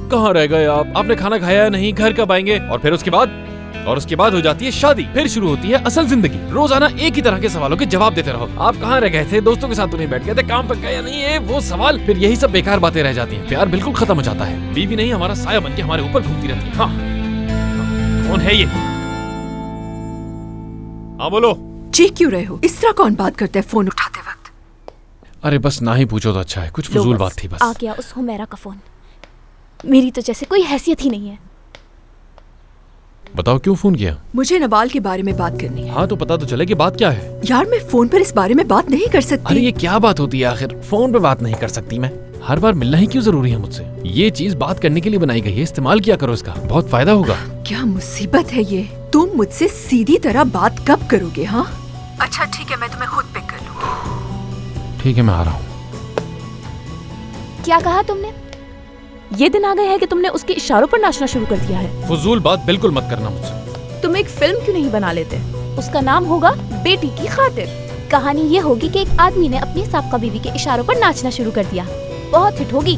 कहाँ रह गए आप? आपने खाना खाया नहीं? घर कब आएंगे? और फिर उसके बाद हो जाती है शादी। फिर शुरू होती है असल जिंदगी। रोजाना एक ही तरह के सवालों के जवाब देते रहो। आप कहाँ रह गए थे? दोस्तों के साथ तो नहीं बैठ गए थे? काम पर गए या नहीं? ये वो सवाल। फिर यही सब बेकार बातें रह जाती हैं। प्यार बिल्कुल खत्म हो जाता है। बीवी नहीं हमारा साया बन के हमारे ऊपर घूमती रहती है। हाँ, कौन है ये? हाँ बोलो। चीख क्यों रहे हो? इस तरह कौन बात करता है फोन उठाते वक्त? अरे बस ना ही पूछो तो अच्छा है। कुछ फजूल बात थी बस। आ गया उस हुमैरा का फोन। मेरी तो जैसे कोई हैसियत ही नहीं है। बताओ क्यों फोन किया? मुझे नवाल के बारे में बात करनी है। हाँ तो पता तो चले कि बात क्या है। यार मैं फोन पर इस बारे में बात नहीं कर सकती। अरे ये क्या बात होती है आखिर? फोन पे बात नहीं कर सकती मैं? हर बार मिलना ही क्यों जरूरी है मुझसे? ये चीज बात करने के लिए बनाई गई है। इस्तेमाल किया करो इसका, बहुत फायदा होगा। क्या मुसीबत है ये? तुम मुझसे सीधी तरह बात कब करोगे? हाँ अच्छा ठीक है, मैं तुम्हें खुद पिक कर लूँ। ठीक है मैं आ रहा हूँ। क्या कहा तुमने? ये दिन आ गए हैं कि तुमने उसके इशारों पर नाचना शुरू कर दिया है। फजूल बात बिल्कुल मत करना मुझसे। तुम एक फिल्म क्यों नहीं बना लेते? उसका नाम होगा बेटी की खातिर। कहानी ये होगी कि एक आदमी ने अपनी साबका बीवी के इशारों पर नाचना शुरू कर दिया। बहुत हिट होगी।